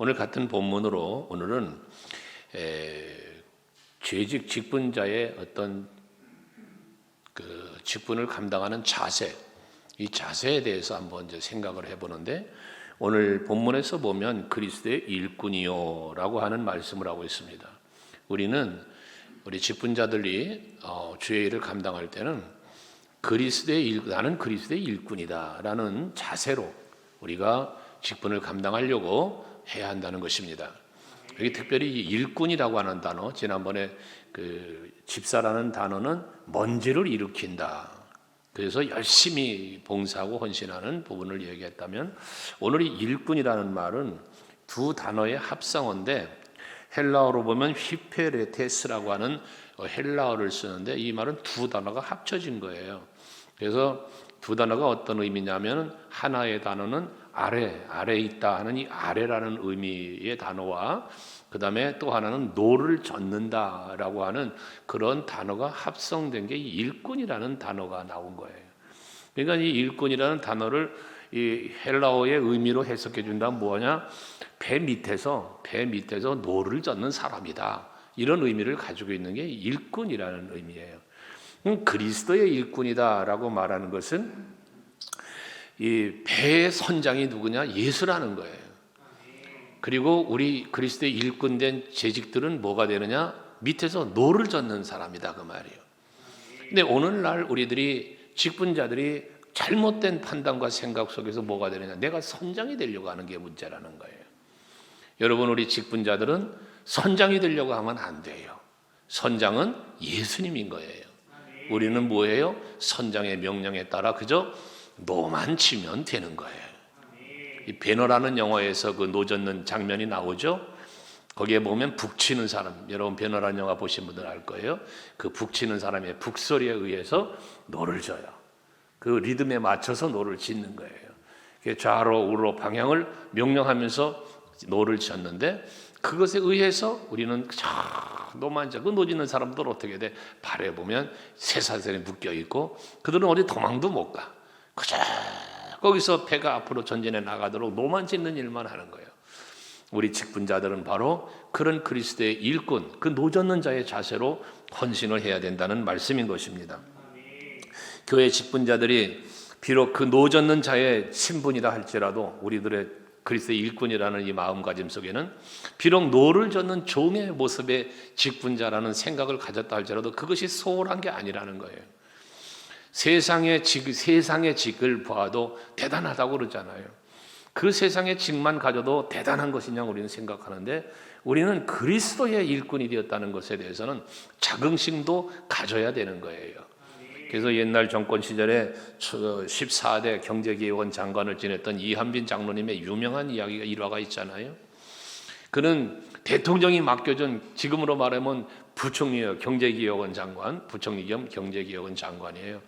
오늘 같은 본문으로 오늘은 재직 직분자의 어떤 그 직분을 감당하는 자세, 이 자세에 대해서 한번 이제 생각을 해보는데, 오늘 본문에서 보면 그리스도의 일꾼이요라고 하는 말씀을 하고 있습니다. 우리 직분자들이 주의 일을 감당할 때는 나는 그리스도의 일꾼이다라는 자세로 우리가 직분을 감당하려고 해야 한다는 것입니다. 여기 특별히 일꾼이라고 하는 단어, 지난번에 그 집사라는 단어는 먼지를 일으킨다. 그래서 열심히 봉사하고 헌신하는 부분을 얘기했다면, 오늘 이 일꾼이라는 말은 두 단어의 합성어인데, 헬라어로 보면 히페레테스라고 하는 헬라어를 쓰는데, 이 말은 두 단어가 합쳐진 거예요. 그래서 두 단어가 어떤 의미냐면, 하나의 단어는 아래 있다 하는 이 아래라는 의미의 단어와, 그 다음에 또 하나는 노를 젓는다라고 하는 그런 단어가 합성된 게 이 일꾼이라는 단어가 나온 거예요. 그러니까 이 일꾼이라는 단어를 이 헬라어의 의미로 해석해 준다면 뭐냐? 배 밑에서 노를 젓는 사람이다, 이런 의미를 가지고 있는 게 일꾼이라는 의미예요. 그리스도의 일꾼이다라고 말하는 것은 이 배의 선장이 누구냐? 예수라는 거예요. 그리고 우리 그리스도의 일꾼된 재직들은 뭐가 되느냐? 밑에서 노를 젓는 사람이다, 그 말이에요. 근데 오늘날 우리들이 직분자들이 잘못된 판단과 생각 속에서 뭐가 되느냐? 내가 선장이 되려고 하는 게 문제라는 거예요. 여러분, 우리 직분자들은 선장이 되려고 하면 안 돼요. 선장은 예수님인 거예요. 우리는 뭐예요? 선장의 명령에 따라 그저 노만 치면 되는 거예요. 이 배너라는 영화에서 그 노 젓는 장면이 나오죠. 거기에 보면 북치는 사람, 여러분 배너라는 영화 보신 분들 알 거예요. 그 북치는 사람의 북소리에 의해서 노를 져요. 그 리듬에 맞춰서 노를 짓는 거예요. 좌로 우로 방향을 명령하면서 노를 젓는데, 그것에 의해서 우리는 노만 져. 그 노 짓는 사람들 어떻게 돼? 발에 보면 쇠사슬이 묶여 있고 그들은 어디 도망도 못 가. 그저 거기서 배가 앞으로 전진해 나가도록 노만 짓는 일만 하는 거예요. 우리 직분자들은 바로 그런 그리스도의 일꾼, 그 노 젓는 자의 자세로 헌신을 해야 된다는 말씀인 것입니다. 교회 직분자들이 비록 그 노 젓는 자의 신분이라 할지라도, 우리들의 그리스도의 일꾼이라는 이 마음가짐 속에는 비록 노를 젓는 종의 모습의 직분자라는 생각을 가졌다 할지라도 그것이 소홀한 게 아니라는 거예요. 세상의 직을 봐도 대단하다고 그러잖아요. 그 세상의 직만 가져도 대단한 것이냐 우리는 생각하는데, 우리는 그리스도의 일꾼이 되었다는 것에 대해서는 자긍심도 가져야 되는 거예요. 그래서 옛날 정권 시절에 14대 경제기획원 장관을 지냈던 이한빈 장로님의 유명한 이야기가 일화가 있잖아요. 그는 대통령이 맡겨준, 지금으로 말하면 부총리예요. 경제기획원 장관, 부총리 겸 경제기획원 장관이에요.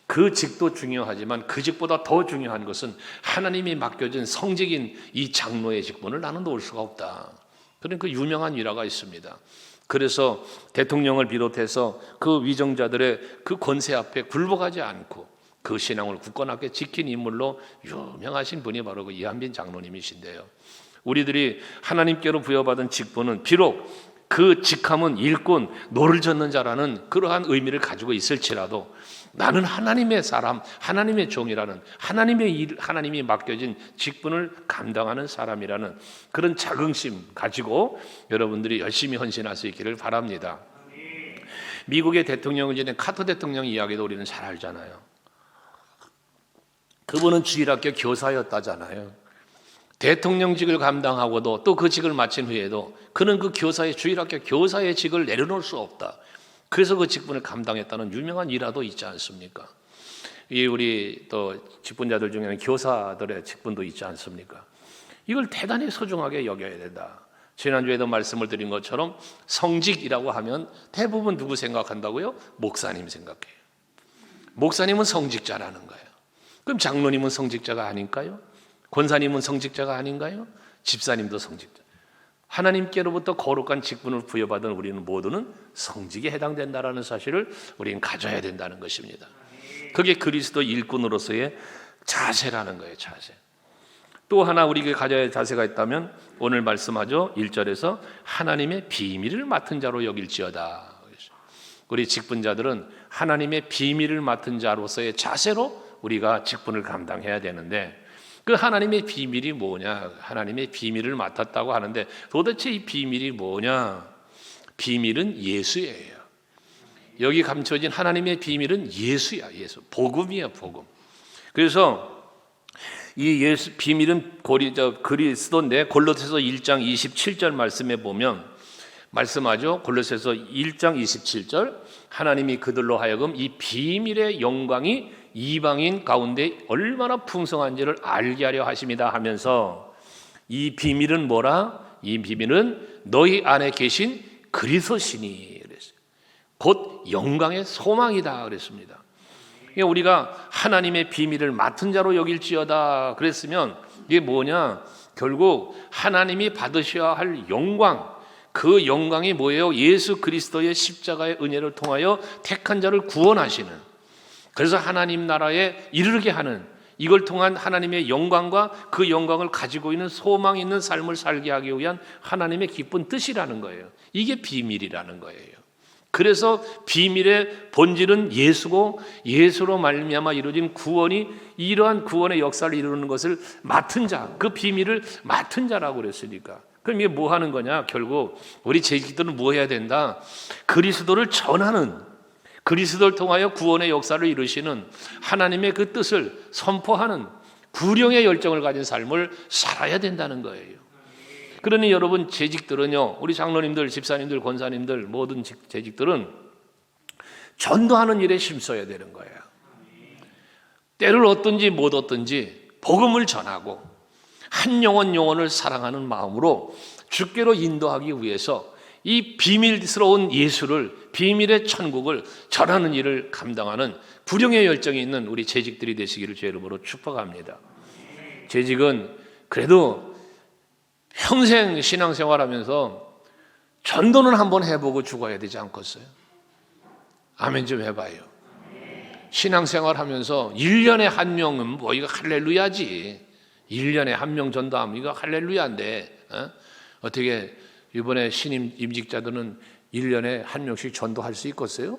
그 직도 중요하지만 그 직보다 더 중요한 것은 하나님이 맡겨준 성직인 이 장로의 직분을 나는 놓을 수가 없다. 그런 그 유명한 일화가 있습니다. 그래서 대통령을 비롯해서 그 위정자들의 그 권세 앞에 굴복하지 않고 그 신앙을 굳건하게 지킨 인물로 유명하신 분이 바로 그 이한빈 장로님이신데요. 우리들이 하나님께로 부여받은 직분은 비록 그 직함은 일꾼, 노를 젓는 자라는 그러한 의미를 가지고 있을지라도, 나는 하나님의 사람, 하나님의 종이라는, 하나님이 맡겨진 직분을 감당하는 사람이라는 그런 자긍심 가지고 여러분들이 열심히 헌신할 수 있기를 바랍니다. 미국의 대통령을 지낸 카터 대통령 이야기도 우리는 잘 알잖아요. 그분은 주일학교 교사였다잖아요. 대통령직을 감당하고도 또 그 직을 마친 후에도 그는 그 주일학교 교사의 직을 내려놓을 수 없다. 그래서 그 직분을 감당했다는 유명한 일화도 있지 않습니까? 우리 또 직분자들 중에는 교사들의 직분도 있지 않습니까? 이걸 대단히 소중하게 여겨야 된다. 지난주에도 말씀을 드린 것처럼 성직이라고 하면 대부분 누구 생각한다고요? 목사님 생각해요. 목사님은 성직자라는 거예요. 그럼 장로님은 성직자가 아닌가요? 권사님은 성직자가 아닌가요? 집사님도 성직자. 하나님께로부터 거룩한 직분을 부여받은 우리는 모두는 성직에 해당된다는 사실을 우리는 가져야 된다는 것입니다. 그게 그리스도 일꾼으로서의 자세라는 거예요. 자세. 또 하나 우리에게 가져야 할 자세가 있다면 오늘 말씀하죠. 1절에서 하나님의 비밀을 맡은 자로 여길지어다. 우리 직분자들은 하나님의 비밀을 맡은 자로서의 자세로 우리가 직분을 감당해야 되는데, 그 하나님의 비밀이 뭐냐? 하나님의 비밀을 맡았다고 하는데 도대체 이 비밀이 뭐냐? 비밀은 예수예요. 여기 감춰진 하나님의 비밀은 예수야. 예수. 복음이야, 복음. 그래서 이 예수 비밀은 그리스도인데, 골로새서 1장 27절 말씀에 보면 말씀하죠. 골로새서 1장 27절, 하나님이 그들로 하여금 이 비밀의 영광이 이방인 가운데 얼마나 풍성한지를 알게 하려 하심이다 하면서, 이 비밀은 뭐라? 이 비밀은 너희 안에 계신 그리스도시니 그랬어요. 곧 영광의 소망이다 그랬습니다. 우리가 하나님의 비밀을 맡은 자로 여길지어다 그랬으면 이게 뭐냐? 결국 하나님이 받으셔야 할 영광, 그 영광이 뭐예요? 예수 그리스도의 십자가의 은혜를 통하여 택한 자를 구원하시는, 그래서 하나님 나라에 이르게 하는, 이걸 통한 하나님의 영광과 그 영광을 가지고 있는 소망 있는 삶을 살게 하기 위한 하나님의 기쁜 뜻이라는 거예요. 이게 비밀이라는 거예요. 그래서 비밀의 본질은 예수고, 예수로 말미암아 이루어진 구원이, 이러한 구원의 역사를 이루는 것을 맡은 자, 그 비밀을 맡은 자라고 그랬으니까. 그럼 이게 뭐 하는 거냐? 결국 우리 재직들은 뭐 해야 된다? 그리스도를 전하는, 그리스도를 통하여 구원의 역사를 이루시는 하나님의 그 뜻을 선포하는 구령의 열정을 가진 삶을 살아야 된다는 거예요. 그러니 여러분 재직들은요, 우리 장로님들, 집사님들, 권사님들, 모든 재직들은 전도하는 일에 힘써야 되는 거예요. 때를 얻든지 못 얻든지 복음을 전하고 한 영혼을 사랑하는 마음으로 주께로 인도하기 위해서 이 비밀스러운 예수를, 비밀의 천국을 전하는 일을 감당하는 불용의 열정이 있는 우리 재직들이 되시기를 주의 이름으로 축복합니다. 재직은 그래도 평생 신앙생활하면서 전도는 한번 해보고 죽어야 되지 않겠어요? 아멘 좀 해봐요. 신앙생활하면서 1년에 한 명은 뭐 이거 할렐루야지. 1년에 한 명 전도하면 이거 할렐루야인데, 어떻게 이번에 신임 임직자들은 1년에 한 명씩 전도할 수 있겠어요?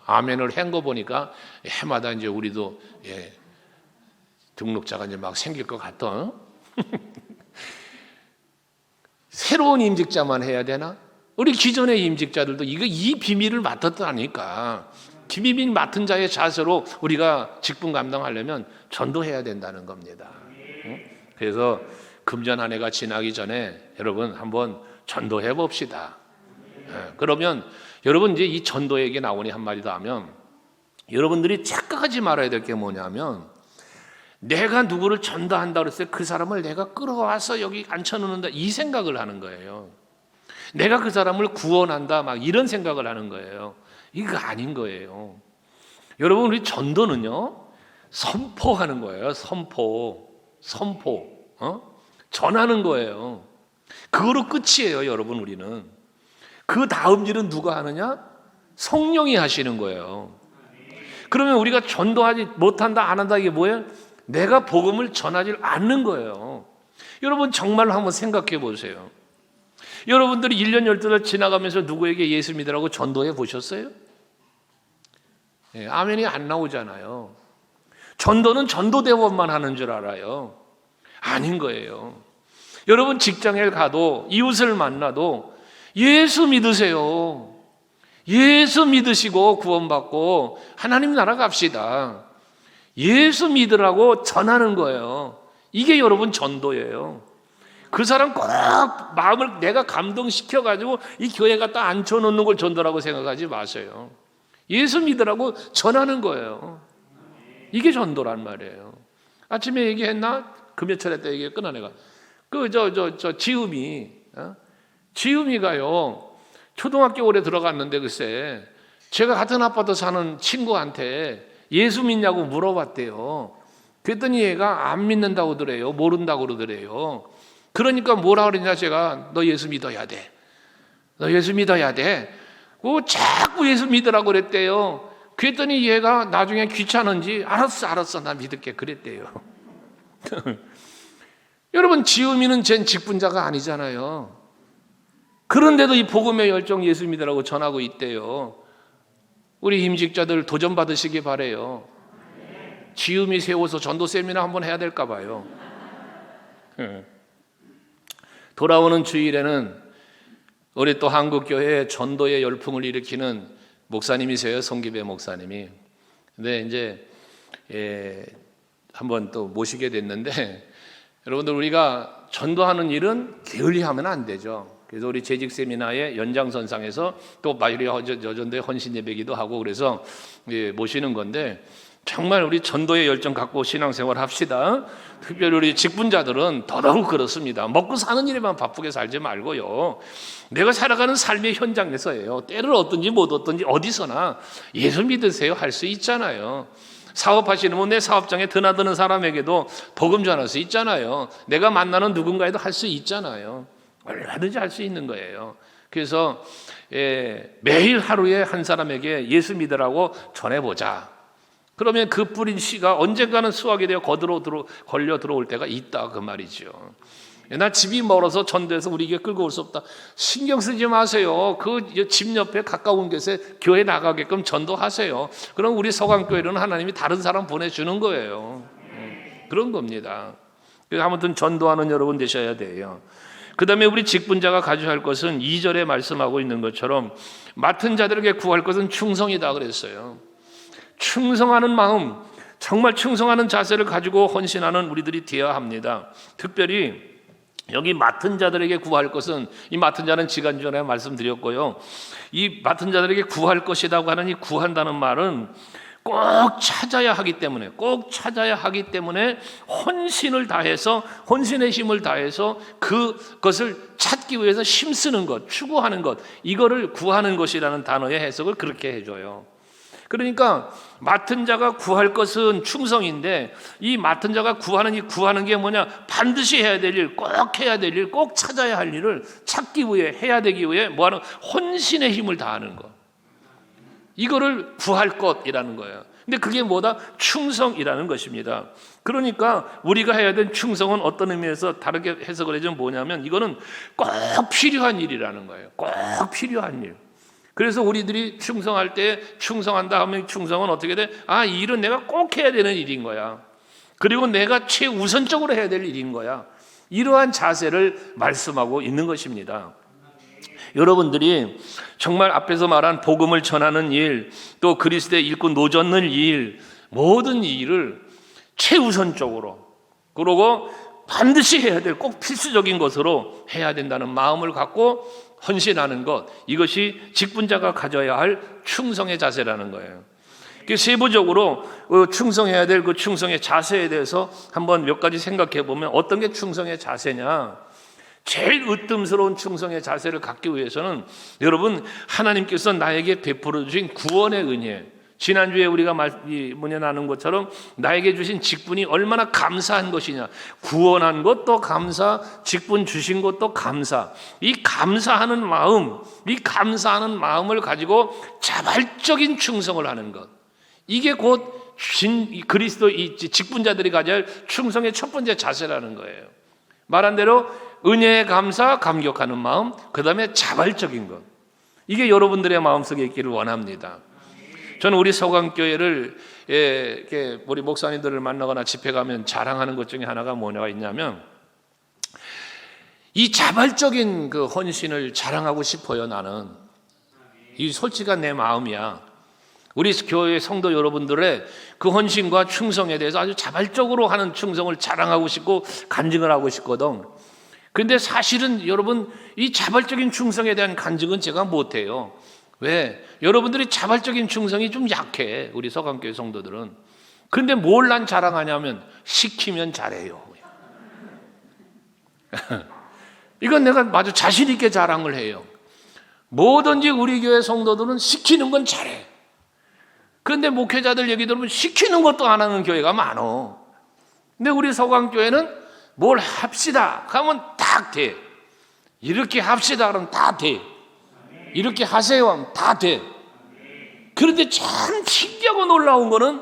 아멘을 한 거 보니까 해마다 이제 우리도 등록자가 이제 막 생길 것 같다. 새로운 임직자만 해야 되나? 우리 기존의 임직자들도 이 비밀을 맡았다니까. 비밀 맡은 자의 자세로 우리가 직분 감당하려면 전도해야 된다는 겁니다. 그래서 금년 한 해가 지나기 전에 여러분 한번 전도해 봅시다. 그러면 여러분 이제 이 전도 얘기 나오니 한마디 더 하면, 여러분들이 착각하지 말아야 될 게 뭐냐면, 내가 누구를 전도한다 그랬어요. 그 사람을 내가 끌어와서 여기 앉혀놓는다, 이 생각을 하는 거예요. 내가 그 사람을 구원한다, 막 이런 생각을 하는 거예요. 이거 아닌 거예요. 여러분 우리 전도는요, 선포하는 거예요. 선포. 전하는 거예요. 그거로 끝이에요. 여러분 우리는. 그 다음 일은 누가 하느냐? 성령이 하시는 거예요. 그러면 우리가 전도하지 못한다, 안 한다, 이게 뭐예요? 내가 복음을 전하지 않는 거예요. 여러분 정말로 한번 생각해 보세요. 여러분들이 1년 12달 지나가면서 누구에게 예수 믿으라고 전도해 보셨어요? 아멘이 안 나오잖아요. 전도는 전도대원만 하는 줄 알아요. 아닌 거예요. 여러분 직장에 가도, 이웃을 만나도 예수 믿으세요. 예수 믿으시고 구원받고 하나님 나라 갑시다. 예수 믿으라고 전하는 거예요. 이게 여러분 전도예요. 그 사람 꼭 마음을 내가 감동시켜가지고 이 교회 갖다 앉혀놓는 걸 전도라고 생각하지 마세요. 예수 믿으라고 전하는 거예요. 이게 전도란 말이에요. 아침에 얘기했나? 금요철에 때 얘기했구나 내가. 지음이가요. 초등학교 올해 들어갔는데 글쎄, 제가 같은 아파트 사는 친구한테 예수 믿냐고 물어봤대요. 그랬더니 얘가 안 믿는다고 그러더래요. 모른다고 그러더래요. 그러니까 뭐라 그러냐, 제가 너 예수 믿어야 돼. 너 예수 믿어야 돼. 자꾸 예수 믿으라고 그랬대요. 그랬더니 얘가 나중에 귀찮은지 알았어 나 믿을게 그랬대요. 여러분, 지음이는 쟨 직분자가 아니잖아요. 그런데도 이 복음의 열정 예수 믿으라고 전하고 있대요. 우리 임직자들 도전 받으시기 바래요. 지음이 세워서 전도 세미나 한번 해야 될까 봐요. 돌아오는 주일에는 우리 또 한국교회에 전도의 열풍을 일으키는 목사님이세요. 송기배 목사님이. 근데 이제 한번 또 모시게 됐는데, 여러분들, 우리가 전도하는 일은 게을리하면 안 되죠. 그래서 우리 재직 세미나의 연장선상에서 또 마이리 여전도의 헌신 예배기도 하고 그래서 모시는 건데, 정말 우리 전도의 열정 갖고 신앙생활 합시다. 특별히 우리 직분자들은 더더욱 그렇습니다. 먹고 사는 일에만 바쁘게 살지 말고요, 내가 살아가는 삶의 현장에서예요. 때를 얻든지 못 얻든지 어디서나 예수 믿으세요 할 수 있잖아요. 사업하시는 분, 내 사업장에 드나드는 사람에게도 복음 전할 수 있잖아요. 내가 만나는 누군가에도 할 수 있잖아요. 얼마든지 할 수 있는 거예요. 그래서 매일 하루에 한 사람에게 예수 믿으라고 전해보자. 그러면 그 뿌린 씨가 언젠가는 수확이 되어 걸려 들어올 때가 있다, 그 말이죠. 나 집이 멀어서 전도해서 우리 교회 끌고 올 수 없다. 신경 쓰지 마세요. 그 집 옆에 가까운 곳에 교회 나가게끔 전도하세요. 그럼 우리 서강교회는 하나님이 다른 사람 보내주는 거예요. 그런 겁니다. 아무튼 전도하는 여러분 되셔야 돼요. 그 다음에 우리 직분자가 가져야 할 것은 2절에 말씀하고 있는 것처럼 맡은 자들에게 구할 것은 충성이다 그랬어요. 충성하는 마음, 정말 충성하는 자세를 가지고 헌신하는 우리들이 되어야 합니다. 특별히 여기 맡은 자들에게 구할 것은, 이 맡은 자는 지난주에 말씀드렸고요, 이 맡은 자들에게 구할 것이라고 하는 이 구한다는 말은 꼭 찾아야 하기 때문에 헌신을 다해서, 헌신의 힘을 다해서 그것을 찾기 위해서 힘쓰는 것, 추구하는 것, 이거를 구하는 것이라는 단어의 해석을 그렇게 해줘요. 그러니까 맡은 자가 구할 것은 충성인데, 이 맡은 자가 구하는 게 뭐냐? 반드시 해야 될 일, 꼭 해야 될 일, 꼭 찾아야 할 일을 찾기 위해, 해야 되기 위해 뭐하는? 헌신의 힘을 다하는 것. 이거를 구할 것이라는 거예요. 근데 그게 뭐다? 충성이라는 것입니다. 그러니까 우리가 해야 될 충성은 어떤 의미에서 다르게 해석을 해주면 뭐냐면, 이거는 꼭 필요한 일이라는 거예요. 꼭 필요한 일. 그래서 우리들이 충성할 때, 충성한다 하면 충성은 어떻게 돼? 이 일은 내가 꼭 해야 되는 일인 거야. 그리고 내가 최우선적으로 해야 될 일인 거야. 이러한 자세를 말씀하고 있는 것입니다. 여러분들이 정말 앞에서 말한 복음을 전하는 일, 또 그리스도의 일꾼 노젓는 일, 모든 일을 최우선적으로, 그리고 반드시 해야 될, 꼭 필수적인 것으로 해야 된다는 마음을 갖고 헌신하는 것, 이것이 직분자가 가져야 할 충성의 자세라는 거예요. 세부적으로 충성해야 될 그 충성의 자세에 대해서 한번 몇 가지 생각해 보면, 어떤 게 충성의 자세냐? 제일 으뜸스러운 충성의 자세를 갖기 위해서는, 여러분, 하나님께서 나에게 베풀어 주신 구원의 은혜, 지난주에 우리가 나눈 것처럼 나에게 주신 직분이 얼마나 감사한 것이냐. 구원한 것도 감사, 직분 주신 것도 감사. 이 감사하는 마음을 가지고 자발적인 충성을 하는 것, 이게 곧 그리스도 이 직분자들이 가져야 할 충성의 첫 번째 자세라는 거예요. 말한 대로 은혜의 감사, 감격하는 마음, 그 다음에 자발적인 것, 이게 여러분들의 마음속에 있기를 원합니다. 저는 우리 서강교회를 이렇게 우리 목사님들을 만나거나 집회 가면 자랑하는 것 중에 하나가 뭐냐가 있냐면, 이 자발적인 그 헌신을 자랑하고 싶어요. 나는 이 솔직한 내 마음이야. 우리 교회 성도 여러분들의 그 헌신과 충성에 대해서 아주 자발적으로 하는 충성을 자랑하고 싶고 간증을 하고 싶거든. 그런데 사실은 여러분, 이 자발적인 충성에 대한 간증은 제가 못해요. 왜? 여러분들이 자발적인 충성이 좀 약해, 우리 서강교회 성도들은. 그런데 뭘 난 자랑하냐면, 시키면 잘해요. 이건 내가 아주 자신 있게 자랑을 해요. 뭐든지 우리 교회 성도들은 시키는 건 잘해. 그런데 목회자들 얘기 들으면 시키는 것도 안 하는 교회가 많어. 근데 우리 서강교회는 뭘 합시다 하면 딱 돼. 이렇게 합시다 그러면 다 돼. 이렇게 하세요 하면 다 돼. 그런데 참 신기하고 놀라운 거는,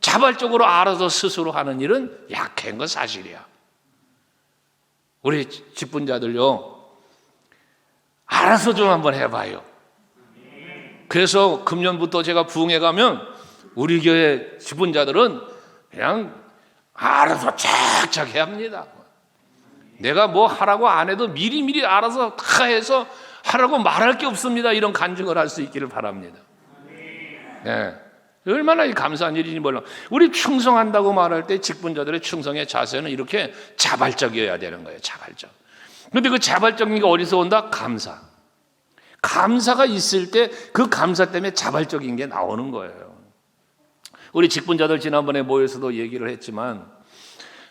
자발적으로 알아서 스스로 하는 일은 약한 건 사실이야. 우리 직분자들요, 알아서 좀 한번 해봐요. 그래서 금년부터 제가 부흥회 가면 우리 교회 직분자들은 그냥 알아서 착착 해야 합니다. 내가 뭐 하라고 안 해도 미리미리 알아서 다 해서 하라고 말할 게 없습니다. 이런 간증을 할 수 있기를 바랍니다. 네. 얼마나 감사한 일인지 몰라. 우리 충성한다고 말할 때 직분자들의 충성의 자세는 이렇게 자발적이어야 되는 거예요. 자발적. 그런데 그 자발적인 게 어디서 온다? 감사. 감사가 있을 때 그 감사 때문에 자발적인 게 나오는 거예요. 우리 직분자들 지난번에 모여서도 얘기를 했지만,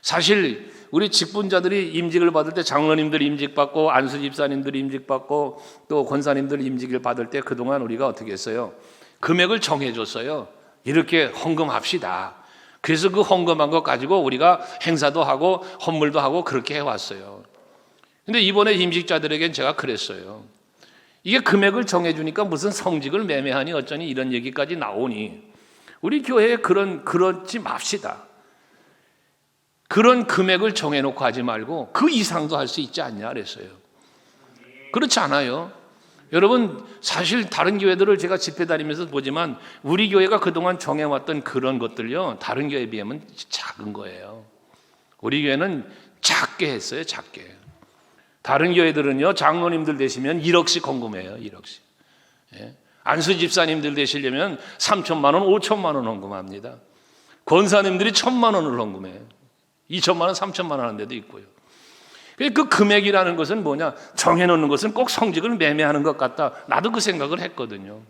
사실 우리 직분자들이 임직을 받을 때 장로님들 임직받고 안수 집사님들 임직받고 또 권사님들 임직을 받을 때 그동안 우리가 어떻게 했어요? 금액을 정해줬어요. 이렇게 헌금합시다. 그래서 그 헌금한 것 가지고 우리가 행사도 하고 헌물도 하고 그렇게 해왔어요. 근데 이번에 임직자들에겐 제가 그랬어요. 이게 금액을 정해주니까 무슨 성직을 매매하니 어쩌니 이런 얘기까지 나오니 우리 교회에 그러지 맙시다. 그런 금액을 정해놓고 하지 말고 그 이상도 할 수 있지 않냐 그랬어요. 그렇지 않아요. 여러분, 사실 다른 교회들을 제가 집회 다니면서 보지만 우리 교회가 그동안 정해왔던 그런 것들요, 다른 교회에 비하면 작은 거예요. 우리 교회는 작게 했어요. 작게. 다른 교회들은요, 장로님들 되시면 1억씩 헌금해요. 1억씩. 예. 안수 집사님들 되시려면 3천만 원, 5천만 원 헌금합니다. 권사님들이 1,000만 원을 헌금해요. 2천만 원, 3천만 원 하는 데도 있고요. 그 금액이라는 것은 뭐냐? 정해놓는 것은 꼭 성직을 매매하는 것 같다. 나도 그 생각을 했거든요.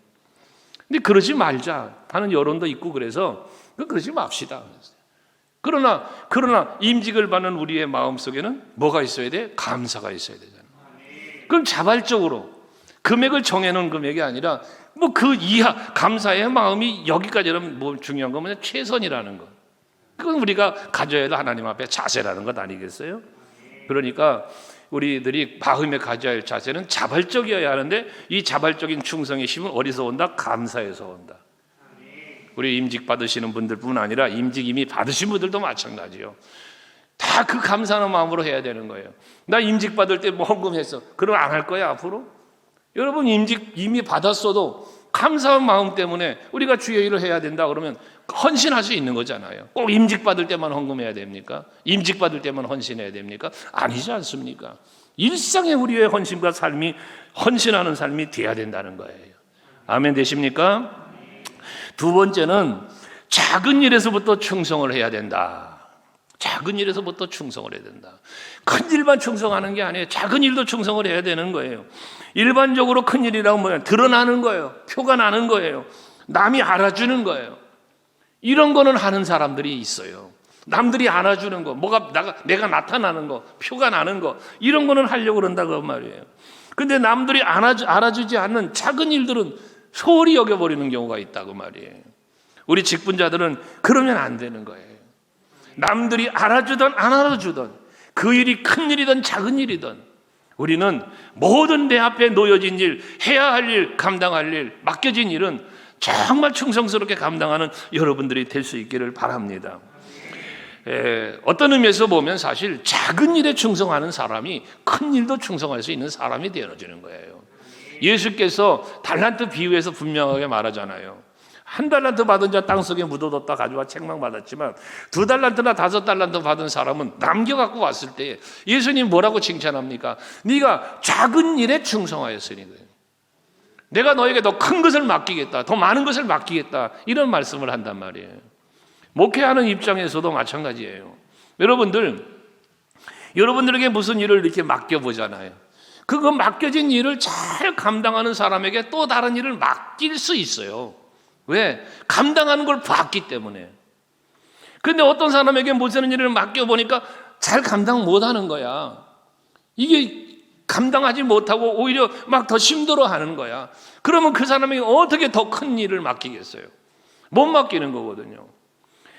근데 그러지 말자 하는 여론도 있고 그래서 그러지 맙시다. 그러나 임직을 받는 우리의 마음속에는 뭐가 있어야 돼? 감사가 있어야 되잖아요. 그럼 자발적으로 금액을 정해놓은 금액이 아니라 뭐 그 이하 감사의 마음이 여기까지는 뭐 중요한 건 뭐냐? 최선이라는 것. 그건 우리가 가져야 할 하나님 앞에 자세라는 것 아니겠어요? 그러니까 우리들이 마음에 가져야 할 자세는 자발적이어야 하는데 이 자발적인 충성의 힘은 어디서 온다? 감사에서 온다. 우리 임직 받으시는 분들뿐 아니라 임직 이미 받으신 분들도 마찬가지요. 다 그 감사하는 마음으로 해야 되는 거예요. 나 임직 받을 때 뭐 헌금했어. 그럼 안 할 거야 앞으로? 여러분 임직 이미 받았어도 감사한 마음 때문에 우리가 주의 일을 해야 된다 그러면 헌신할 수 있는 거잖아요. 꼭 임직 받을 때만 헌금해야 됩니까? 임직 받을 때만 헌신해야 됩니까? 아니지 않습니까? 일상의 우리의 헌신과 삶이 헌신하는 삶이 돼야 된다는 거예요. 아멘 되십니까? 두 번째는 작은 일에서부터 충성을 해야 된다. 작은 일에서부터 충성을 해야 된다. 큰 일만 충성하는 게 아니에요. 작은 일도 충성을 해야 되는 거예요. 일반적으로 큰 일이라고 뭐냐? 드러나는 거예요. 표가 나는 거예요. 남이 알아주는 거예요. 이런 거는 하는 사람들이 있어요. 남들이 알아주는 거, 내가 나타나는 거, 표가 나는 거, 이런 거는 하려고 그런다고 말이에요. 근데 남들이 알아주지 않는 작은 일들은 소홀히 여겨버리는 경우가 있다고 말이에요. 우리 직분자들은 그러면 안 되는 거예요. 남들이 알아주든 안 알아주든 그 일이 큰 일이든 작은 일이든 우리는 모든 내 앞에 놓여진 일, 해야 할 일, 감당할 일, 맡겨진 일은 정말 충성스럽게 감당하는 여러분들이 될 수 있기를 바랍니다. 어떤 의미에서 보면 사실 작은 일에 충성하는 사람이 큰 일도 충성할 수 있는 사람이 되어지는 거예요. 예수께서 달란트 비유에서 분명하게 말하잖아요. 1달란트 받은 자 땅속에 묻어뒀다 가져와 책망받았지만 2달란트나 5달란트 받은 사람은 남겨갖고 왔을 때 예수님 뭐라고 칭찬합니까? 네가 작은 일에 충성하였으니 내가 너에게 더 큰 것을 맡기겠다, 더 많은 것을 맡기겠다, 이런 말씀을 한단 말이에요. 목회하는 입장에서도 마찬가지예요. 여러분들에게 무슨 일을 이렇게 맡겨보잖아요. 그거 맡겨진 일을 잘 감당하는 사람에게 또 다른 일을 맡길 수 있어요. 왜? 감당하는 걸 봤기 때문에. 그런데 어떤 사람에게 무슨 일을 맡겨보니까 잘 감당 못하는 거야. 이게 감당하지 못하고 오히려 막 더 힘들어하는 거야. 그러면 그 사람에게 어떻게 더 큰 일을 맡기겠어요? 못 맡기는 거거든요.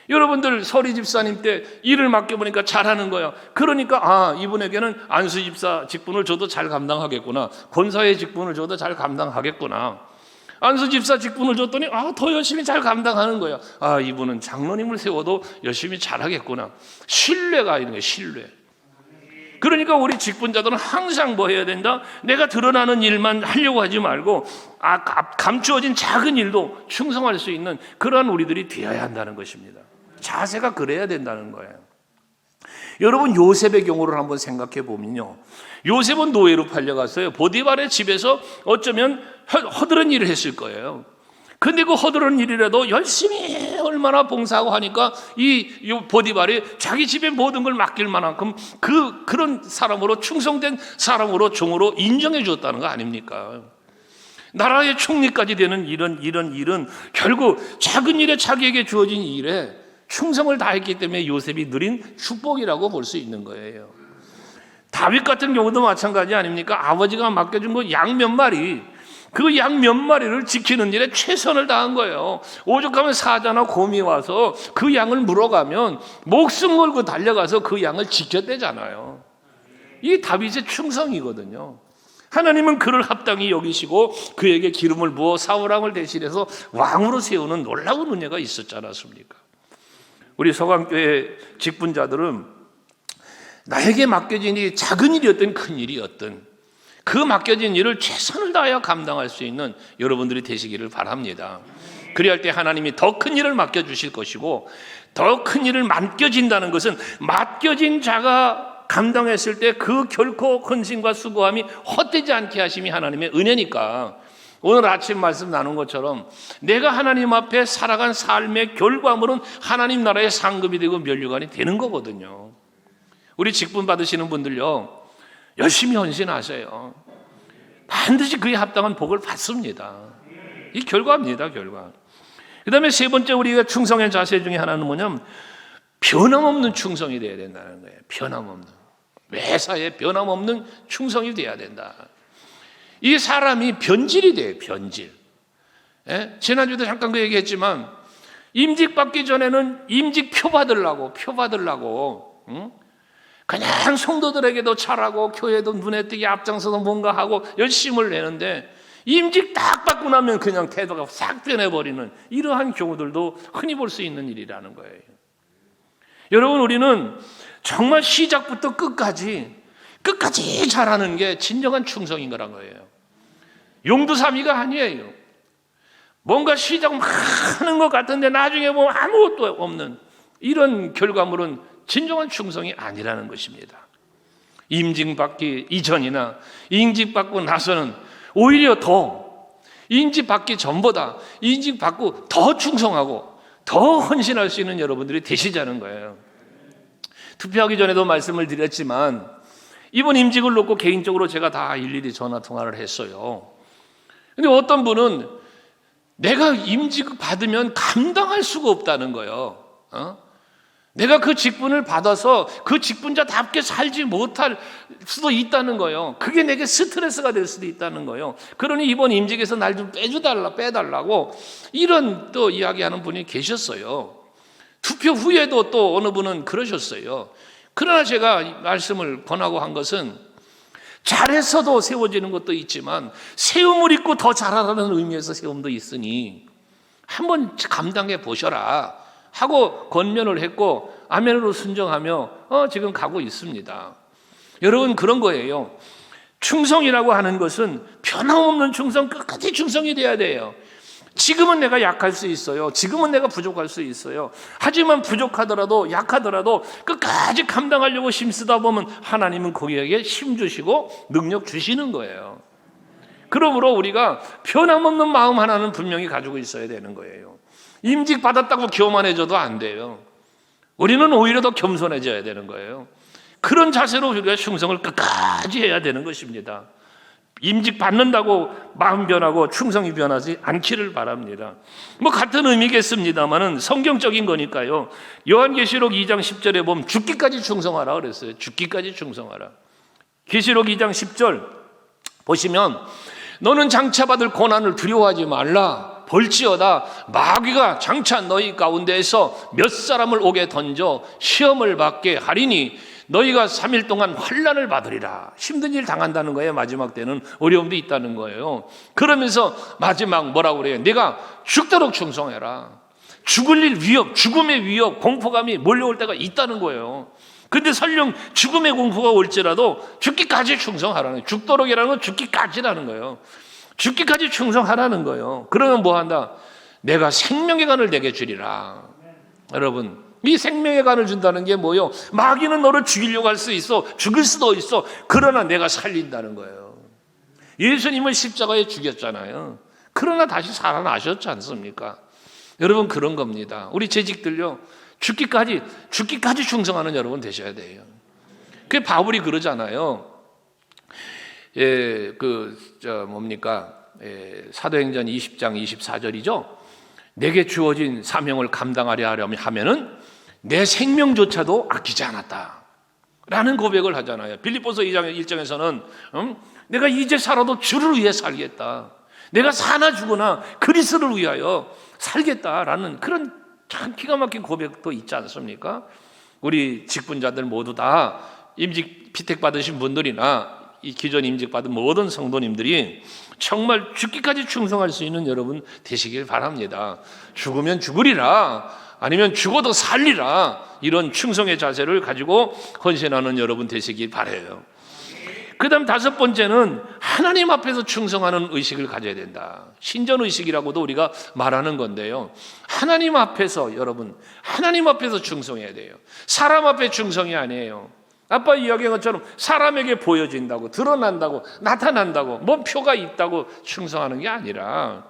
여러분들 서리 집사님 때 일을 맡겨보니까 잘하는 거야. 그러니까 이분에게는 안수 집사 직분을 줘도 잘 감당하겠구나, 권사의 직분을 줘도 잘 감당하겠구나. 안수 집사 직분을 줬더니 더 열심히 잘 감당하는 거야. 이분은 장로님을 세워도 열심히 잘하겠구나. 신뢰가 있는 거예요. 신뢰. 그러니까 우리 직분자들은 항상 뭐 해야 된다? 내가 드러나는 일만 하려고 하지 말고 감추어진 작은 일도 충성할 수 있는 그러한 우리들이 되어야 한다는 것입니다. 자세가 그래야 된다는 거예요. 여러분, 요셉의 경우를 한번 생각해 보면요, 요셉은 노예로 팔려갔어요. 보디발의 집에서 어쩌면 허드렛 일을 했을 거예요. 근데 그 허드렛 일이라도 열심히 얼마나 봉사하고 하니까 이 보디발이 자기 집의 모든 걸 맡길 만큼 그런 사람으로, 충성된 사람으로, 종으로 인정해 줬다는 거 아닙니까? 나라의 총리까지 되는 이런 일은 결국 작은 일에, 자기에게 주어진 일에 충성을 다했기 때문에 요셉이 누린 축복이라고 볼 수 있는 거예요. 다윗 같은 경우도 마찬가지 아닙니까? 아버지가 맡겨준 그 양 몇 마리, 그 양 몇 마리를 지키는 일에 최선을 다한 거예요. 오죽하면 사자나 곰이 와서 그 양을 물어가면 목숨 걸고 달려가서 그 양을 지켰대잖아요. 이게 다윗의 충성이거든요. 하나님은 그를 합당히 여기시고 그에게 기름을 부어 사울왕을 대신해서 왕으로 세우는 놀라운 은혜가 있었지 않았습니까? 우리 서강교회 직분자들은 나에게 맡겨진 일이 작은 일이었든 큰 일이었든 그 맡겨진 일을 최선을 다하여 감당할 수 있는 여러분들이 되시기를 바랍니다. 그리할 때 하나님이 더 큰 일을 맡겨주실 것이고, 더 큰 일을 맡겨진다는 것은 맡겨진 자가 감당했을 때 그 결코 헌신과 수고함이 헛되지 않게 하심이 하나님의 은혜니까, 오늘 아침 말씀 나눈 것처럼 내가 하나님 앞에 살아간 삶의 결과물은 하나님 나라의 상급이 되고 면류관이 되는 거거든요. 우리 직분 받으시는 분들요, 열심히 헌신하세요. 반드시 그에 합당한 복을 받습니다. 이 결과입니다, 결과. 그 다음에 세 번째 우리가 충성의 자세 중에 하나는 뭐냐면 변함없는 충성이 되어야 된다는 거예요. 변함없는. 매사에 변함없는 충성이 되어야 된다. 이 사람이 변질이 돼요, 변질. 예? 지난주도 잠깐 그 얘기했지만 임직 받기 전에는 임직 표 받으려고 응? 그냥 성도들에게도 잘하고 교회도 눈에 띄게 앞장서서 뭔가 하고 열심을 내는데 임직 딱 받고 나면 그냥 태도가 싹 변해버리는 이러한 경우들도 흔히 볼 수 있는 일이라는 거예요. 여러분, 우리는 정말 시작부터 끝까지 잘하는 게 진정한 충성인 거란 거예요. 용두사미가 아니에요. 뭔가 시작 막 하는 것 같은데 나중에 보면 아무것도 없는 이런 결과물은 진정한 충성이 아니라는 것입니다. 임직받기 이전이나 임직받고 나서는 오히려 더 임직받기 전보다 임직받고 더 충성하고 더 헌신할 수 있는 여러분들이 되시자는 거예요. 투표하기 전에도 말씀을 드렸지만 이번 임직을 놓고 개인적으로 제가 다 일일이 전화 통화를 했어요. 근데 어떤 분은 내가 임직 받으면 감당할 수가 없다는 거예요. 내가 그 직분을 받아서 그 직분자답게 살지 못할 수도 있다는 거예요. 그게 내게 스트레스가 될 수도 있다는 거예요. 그러니 이번 임직에서 날 좀 빼달라고 이런 또 이야기하는 분이 계셨어요. 투표 후에도 또 어느 분은 그러셨어요. 그러나 제가 말씀을 권하고 한 것은 잘해서도 세워지는 것도 있지만 세움을 입고 더 잘하라는 의미에서 세움도 있으니 한번 감당해 보셔라 하고 권면을 했고 아멘으로 순종하며 지금 가고 있습니다. 여러분, 그런 거예요. 충성이라고 하는 것은 변함없는 충성, 끝까지 충성이 돼야 돼요. 지금은 내가 약할 수 있어요. 지금은 내가 부족할 수 있어요. 하지만 부족하더라도 약하더라도 끝까지 감당하려고 힘쓰다 보면 하나님은 거기에게 힘 주시고 능력 주시는 거예요. 그러므로 우리가 변함없는 마음 하나는 분명히 가지고 있어야 되는 거예요. 임직 받았다고 교만해져도 안 돼요. 우리는 오히려 더 겸손해져야 되는 거예요. 그런 자세로 우리가 충성을 끝까지 해야 되는 것입니다. 임직 받는다고 마음 변하고 충성이 변하지 않기를 바랍니다. 뭐 같은 의미겠습니다만은 성경적인 거니까요. 요한계시록 2장 10절에 보면 죽기까지 충성하라 그랬어요. 죽기까지 충성하라. 계시록 2장 10절 보시면 너는 장차 받을 고난을 두려워하지 말라. 볼지어다 마귀가 장차 너희 가운데에서 몇 사람을 옥에 던져 시험을 받게 하리니 너희가 3일 동안 환난을 받으리라. 힘든 일 당한다는 거예요. 마지막 때는 어려움도 있다는 거예요. 그러면서 마지막 뭐라고 그래요? 내가 죽도록 충성해라. 죽을 일 위협, 죽음의 위협, 공포감이 몰려올 때가 있다는 거예요. 근데 설령 죽음의 공포가 올지라도 죽기까지 충성하라는 거예요. 죽도록이라는 건 죽기까지라는 거예요. 죽기까지 충성하라는 거예요. 그러면 뭐 한다? 내가 생명의 간을 내게 주리라. 여러분, 이 생명의 간을 준다는 게 뭐예요? 마귀는 너를 죽이려고 할 수 있어. 죽일 수도 있어. 그러나 내가 살린다는 거예요. 예수님을 십자가에 죽였잖아요. 그러나 다시 살아나셨지 않습니까? 여러분, 그런 겁니다. 우리 재직들요, 죽기까지 충성하는 여러분 되셔야 돼요. 그 바울이 그러잖아요. 사도행전 20장 24절이죠. 내게 주어진 사명을 감당하려 하면은 내 생명조차도 아끼지 않았다 라는 고백을 하잖아요. 빌립보서 2장 1장에서는 내가 이제 살아도 주를 위해 살겠다. 내가 사나 죽으나 그리스도를 위하여 살겠다라는 그런 참 기가 막힌 고백도 있지 않습니까? 우리 직분자들 모두 다 임직 피택 받으신 분들이나 이 기존 임직 받은 모든 성도님들이 정말 죽기까지 충성할 수 있는 여러분 되시길 바랍니다. 죽으면 죽으리라, 아니면 죽어도 살리라, 이런 충성의 자세를 가지고 헌신하는 여러분 되시길 바라요. 그 다음 5번째는 하나님 앞에서 충성하는 의식을 가져야 된다. 신전의식이라고도 우리가 말하는 건데요, 하나님 앞에서, 여러분, 하나님 앞에서 충성해야 돼요. 사람 앞에 충성이 아니에요. 아빠 이야기한 것처럼 사람에게 보여진다고, 드러난다고, 나타난다고, 뭔 표가 있다고 충성하는 게 아니라,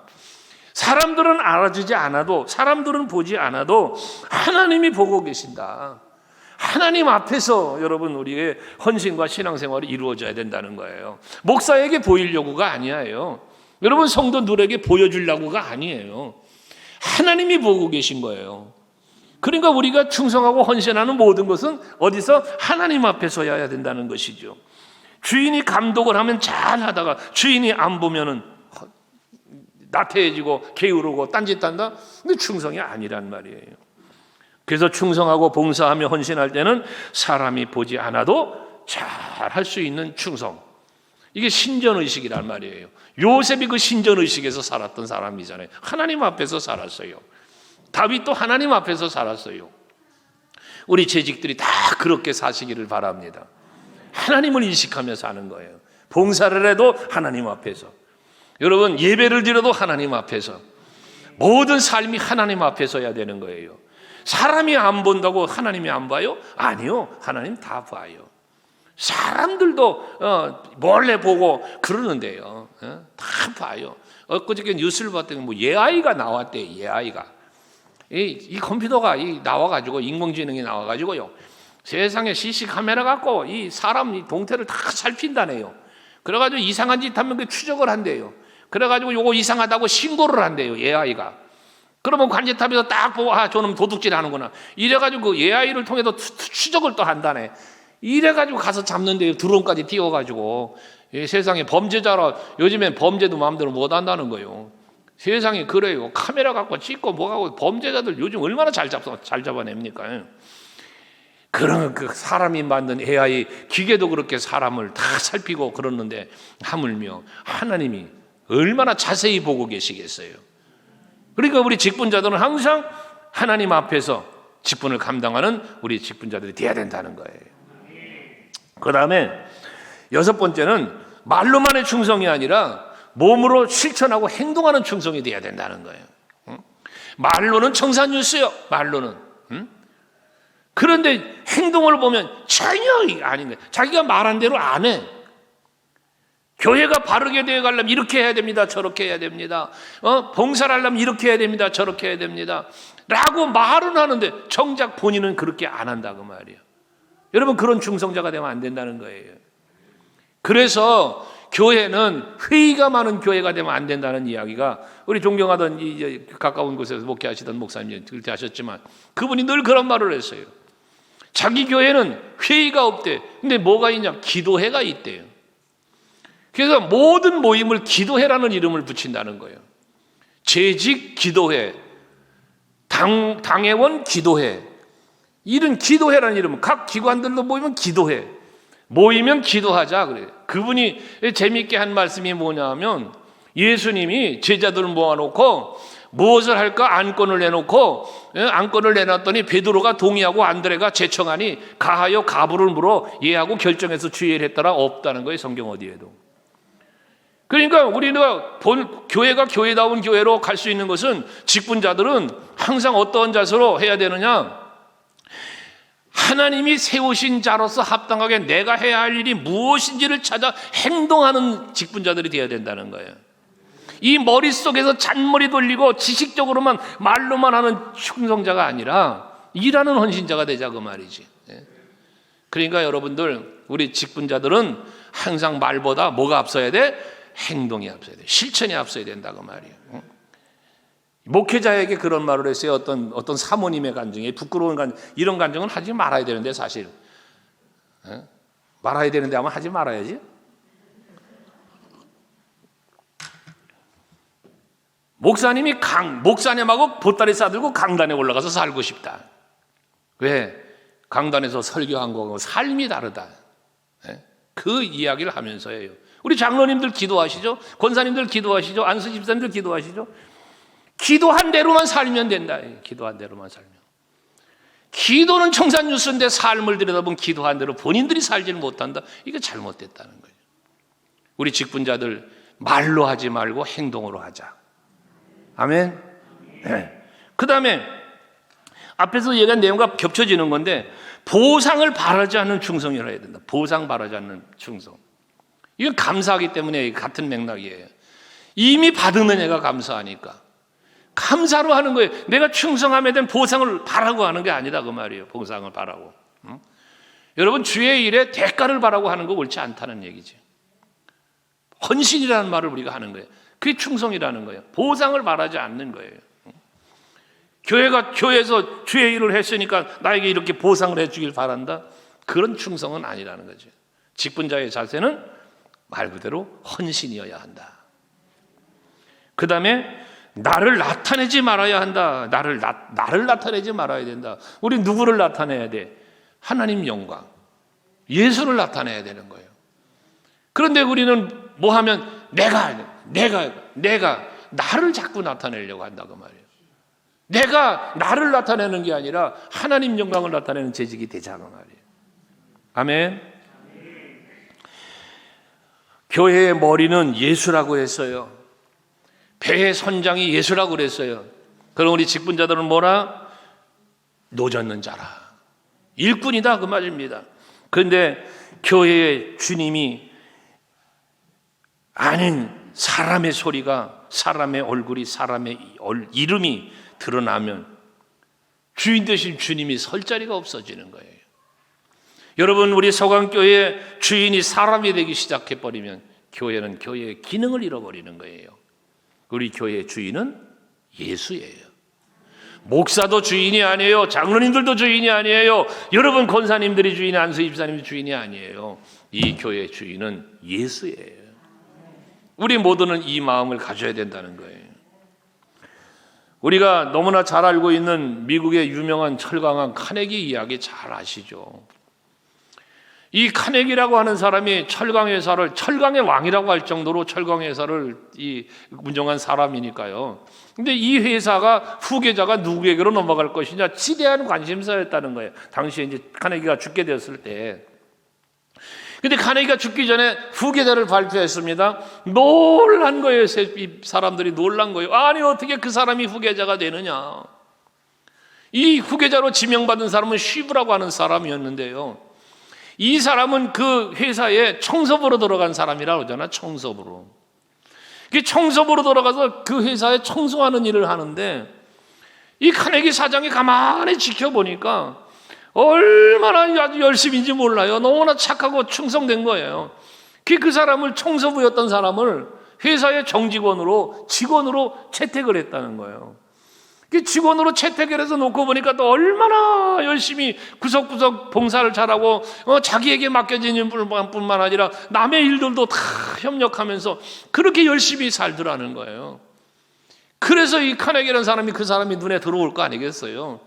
사람들은 알아주지 않아도, 사람들은 보지 않아도 하나님이 보고 계신다. 하나님 앞에서 여러분 우리의 헌신과 신앙생활이 이루어져야 된다는 거예요. 목사에게 보이려고가 아니에요. 여러분 성도들에게 보여주려고가 아니에요. 하나님이 보고 계신 거예요. 그러니까 우리가 충성하고 헌신하는 모든 것은 어디서? 하나님 앞에서 해야 된다는 것이죠. 주인이 감독을 하면 잘 하다가 주인이 안 보면은 나태해지고 게으르고 딴짓한다? 근데 충성이 아니란 말이에요. 그래서 충성하고 봉사하며 헌신할 때는 사람이 보지 않아도 잘 할 수 있는 충성, 이게 신전의식이란 말이에요. 요셉이 그 신전의식에서 살았던 사람이잖아요. 하나님 앞에서 살았어요. 다윗도 하나님 앞에서 살았어요. 우리 재직들이 다 그렇게 사시기를 바랍니다. 하나님을 인식하며 사는 거예요. 봉사를 해도 하나님 앞에서, 여러분 예배를 드려도 하나님 앞에서, 모든 삶이 하나님 앞에서 해야 되는 거예요. 사람이 안 본다고 하나님이 안 봐요? 아니요, 하나님 다 봐요. 사람들도 몰래 보고 그러는데요, 다 봐요. 엊그저께 뉴스를 봤더니 뭐 AI가 나왔대요. AI가 이 컴퓨터가 나와가지고, 인공지능이 나와가지고요, 세상에 CC 카메라 갖고 이 사람 이 동태를 다 살핀다네요. 그래가지고 이상한 짓 하면 그 추적을 한대요. 그래가지고 요거 이상하다고 신고를 한대요, AI가. 그러면 관제탑에서 딱 보고, 아, 저놈 도둑질 하는구나. 이래가지고 그 AI를 통해서 추적을 또 한다네. 이래가지고 가서 잡는데요, 드론까지 띄워가지고. 세상에 범죄자라, 요즘엔 범죄도 마음대로 못 한다는 거예요. 세상에 그래요. 카메라 갖고 찍고 뭐하고, 범죄자들 요즘 얼마나 잘 잡아냅니까? 그런 그 사람이 만든 AI, 기계도 그렇게 사람을 다 살피고 그러는데, 하물며 하나님이 얼마나 자세히 보고 계시겠어요. 그러니까 우리 직분자들은 항상 하나님 앞에서 직분을 감당하는 우리 직분자들이 돼야 된다는 거예요. 그 다음에 6번째는 말로만의 충성이 아니라 몸으로 실천하고 행동하는 충성이 돼야 된다는 거예요. 말로는 청산유수요, 말로는. 그런데 행동을 보면 전혀 아닌 거예요. 자기가 말한 대로 안 해. 교회가 바르게 되어 가려면 이렇게 해야 됩니다, 저렇게 해야 됩니다. 봉사를 하려면 이렇게 해야 됩니다, 저렇게 해야 됩니다 라고 말은 하는데 정작 본인은 그렇게 안 한다 그 말이에요. 여러분, 그런 충성자가 되면 안 된다는 거예요. 그래서 교회는 회의가 많은 교회가 되면 안 된다는 이야기가, 우리 존경하던 이 가까운 곳에서 목회하시던 목사님이 그렇게 하셨지만 그분이 늘 그런 말을 했어요. 자기 교회는 회의가 없대. 근데 뭐가 있냐? 기도회가 있대요. 그래서 모든 모임을 기도회라는 이름을 붙인다는 거예요. 재직 기도회, 당회원 기도회, 이런 기도회라는 이름은 각 기관들도 모이면 기도회. 모이면 기도하자 그래요. 그분이 재미있게 한 말씀이 뭐냐면 예수님이 제자들을 모아놓고 무엇을 할까 안건을 내놓고 안건을 내놨더니 베드로가 동의하고 안드레가 제청하니 가하여 가부를 물어 예하고 결정해서 주의를 했더라. 없다는 거예요. 성경 어디에도. 그러니까 우리가 교회가 교회다운 교회로 갈 수 있는 것은 직분자들은 항상 어떠한 자세로 해야 되느냐, 하나님이 세우신 자로서 합당하게 내가 해야 할 일이 무엇인지를 찾아 행동하는 직분자들이 되어야 된다는 거예요. 이 머릿속에서 잔머리 돌리고 지식적으로만 말로만 하는 충성자가 아니라 일하는 헌신자가 되자 그 말이지. 그러니까 여러분들, 우리 직분자들은 항상 말보다 뭐가 앞서야 돼? 행동이 앞서야 돼. 실천이 앞서야 된다 그 말이에요. 목회자에게 그런 말을 했어요. 어떤 사모님의 간증에 부끄러운 이런 간증은 하지 말아야 되는데 사실 말아야 되는데 아마 하지 말아야지. 목사님하고 보따리 싸들고 강단에 올라가서 살고 싶다. 왜? 강단에서 설교한 거하고 삶이 다르다. 그 이야기를 하면서예요. 우리 장로님들 기도하시죠? 권사님들 기도하시죠? 안수 집사님들 기도하시죠? 기도한 대로만 살면 된다. 기도한 대로만 살면. 기도는 청산유수인데 삶을 들여다보면 기도한 대로 본인들이 살지를 못한다. 이게 잘못됐다는 거예요. 우리 직분자들 말로 하지 말고 행동으로 하자. 아멘. 그 다음에 앞에서 얘기한 내용과 겹쳐지는 건데 보상을 바라지 않는 충성이라 해야 된다. 보상 바라지 않는 충성. 이건 감사하기 때문에 같은 맥락이에요. 이미 받은 은혜가 감사하니까 감사로 하는 거예요. 내가 충성함에 대한 보상을 바라고 하는 게 아니다 그 말이에요. 보상을 바라고. 여러분, 주의 일에 대가를 바라고 하는 거 옳지 않다는 얘기죠. 헌신이라는 말을 우리가 하는 거예요. 그게 충성이라는 거예요. 보상을 바라지 않는 거예요. 교회에서 주의 일을 했으니까 나에게 이렇게 보상을 해주길 바란다. 그런 충성은 아니라는 거죠. 직분자의 자세는 말 그대로 헌신이어야 한다. 그 다음에 나를 나타내지 말아야 한다. 나를 나타내지 말아야 된다. 우리 누구를 나타내야 돼? 하나님 영광, 예수를 나타내야 되는 거예요. 그런데 우리는 뭐 하면 내가 나를 자꾸 나타내려고 한다고 말이에요. 내가 나를 나타내는 게 아니라 하나님 영광을 나타내는 재직이 되자고 말이에요. 아멘. 교회의 머리는 예수라고 했어요. 배의 선장이 예수라고 그랬어요. 그럼 우리 직분자들은 뭐라? 노젓는 자라. 일꾼이다 그 말입니다. 그런데 교회의 주님이 아닌 사람의 소리가, 사람의 얼굴이, 사람의 이름이 드러나면 주인 되신 주님이 설 자리가 없어지는 거예요. 여러분, 우리 서강교회의 주인이 사람이 되기 시작해버리면 교회는 교회의 기능을 잃어버리는 거예요. 우리 교회의 주인은 예수예요. 목사도 주인이 아니에요. 장로님들도 주인이 아니에요. 여러분 권사님들이 주인이, 안수 집사님이 주인이 아니에요. 이 교회의 주인은 예수예요. 우리 모두는 이 마음을 가져야 된다는 거예요. 우리가 너무나 잘 알고 있는 미국의 유명한 철강왕 카네기 이야기 잘 아시죠? 이 카네기라고 하는 사람이 철강회사를 철강의 왕이라고 할 정도로 철강회사를 운영한 사람이니까요. 근데 이 회사가 후계자가 누구에게로 넘어갈 것이냐 지대한 관심사였다는 거예요. 당시에 이제 카네기가 죽게 되었을 때. 근데 카네기가 죽기 전에 후계자를 발표했습니다. 놀란 거예요. 이 사람들이 놀란 거예요. 아니 어떻게 그 사람이 후계자가 되느냐. 이 후계자로 지명받은 사람은 쉬브라고 하는 사람이었는데요. 이 사람은 그 회사에 청소부로 들어간 사람이라고 그러잖아. 청소부로. 그 청소부로 들어가서 그 회사에 청소하는 일을 하는데 이 카네기 사장이 가만히 지켜보니까 얼마나 아주 열심인지 몰라요. 너무나 착하고 충성된 거예요. 그 사람을, 청소부였던 사람을 회사의 정직원으로, 직원으로 채택을 했다는 거예요. 그 직원으로 채택을 해서 놓고 보니까 또 얼마나 열심히 구석구석 봉사를 잘하고 자기에게 맡겨진 일뿐만 아니라 남의 일들도 다 협력하면서 그렇게 열심히 살더라는 거예요. 그래서 이 카네기라는 사람이 그 사람이 눈에 들어올 거 아니겠어요?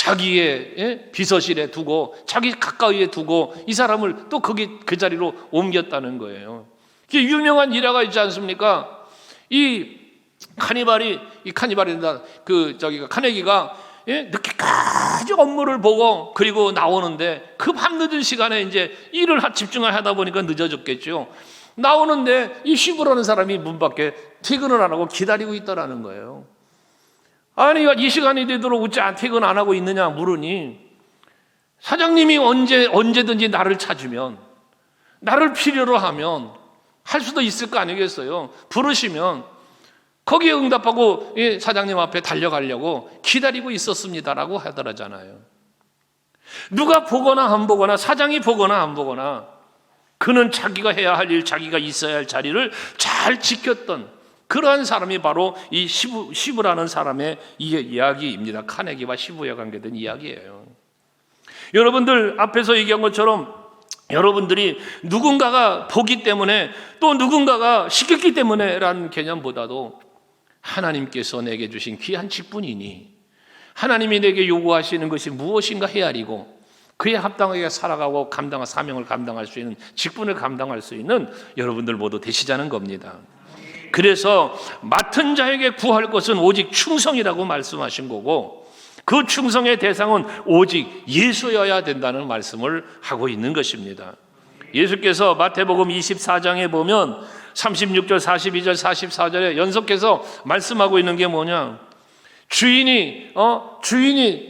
자기의 비서실에 두고 자기 가까이에 두고 이 사람을 또 거기 그 자리로 옮겼다는 거예요. 그 유명한 일화가 있지 않습니까? 카네기가 늦게까지 업무를 보고 그리고 나오는데 그 밤늦은 시간에 이제 일을 집중을 하다 보니까 늦어졌겠죠. 나오는데 이 시부라는 사람이 문 밖에 퇴근을 안 하고 기다리고 있더라는 거예요. 아니, 이 시간이 되도록 어찌 퇴근 안 하고 있느냐 물으니, 사장님이 언제든지 나를 찾으면, 나를 필요로 하면 할 수도 있을 거 아니겠어요? 부르시면 거기에 응답하고 사장님 앞에 달려가려고 기다리고 있었습니다라고 하더라잖아요. 누가 보거나 안 보거나, 사장이 보거나 안 보거나, 그는 자기가 해야 할 일, 자기가 있어야 할 자리를 잘 지켰던 그러한 사람이 바로 이 시부라는 사람의 이야기입니다. 카네기와 시부에 관계된 이야기예요. 여러분들 앞에서 얘기한 것처럼 여러분들이 누군가가 보기 때문에, 또 누군가가 시켰기 때문에 라는 개념보다도 하나님께서 내게 주신 귀한 직분이니 하나님이 내게 요구하시는 것이 무엇인가 헤아리고 그에 합당하게 살아가고 사명을 감당할 수 있는, 직분을 감당할 수 있는 여러분들 모두 되시자는 겁니다. 그래서 맡은 자에게 구할 것은 오직 충성이라고 말씀하신 거고, 그 충성의 대상은 오직 예수여야 된다는 말씀을 하고 있는 것입니다. 예수께서 마태복음 24장에 보면 36절, 42절, 44절에 연속해서 말씀하고 있는 게 뭐냐? 주인이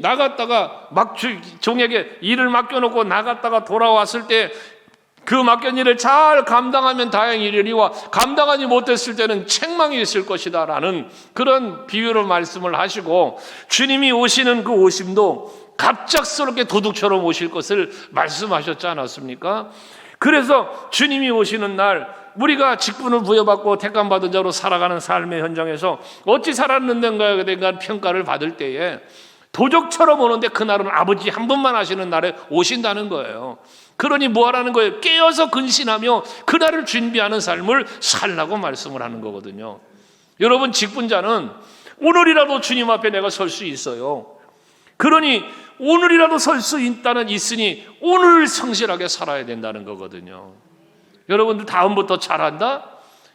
나갔다가 종에게 일을 맡겨놓고 나갔다가 돌아왔을 때 그 맡긴 일을 잘 감당하면 다행이리와 감당하지 못했을 때는 책망이 있을 것이다 라는 그런 비유로 말씀을 하시고, 주님이 오시는 그 오심도 갑작스럽게 도둑처럼 오실 것을 말씀하셨지 않았습니까? 그래서 주님이 오시는 날 우리가 직분을 부여받고 택감받은 자로 살아가는 삶의 현장에서 어찌 살았는가에 대한 평가를 받을 때에 도적처럼 오는데, 그날은 아버지 한 분만 하시는 날에 오신다는 거예요. 그러니 뭐 하라는 거예요? 깨어서 근신하며 그날을 준비하는 삶을 살라고 말씀을 하는 거거든요. 여러분, 직분자는 오늘이라도 주님 앞에 내가 설 수 있어요. 그러니 오늘이라도 설 수 있으니 오늘 성실하게 살아야 된다는 거거든요. 여러분들 다음부터 잘한다?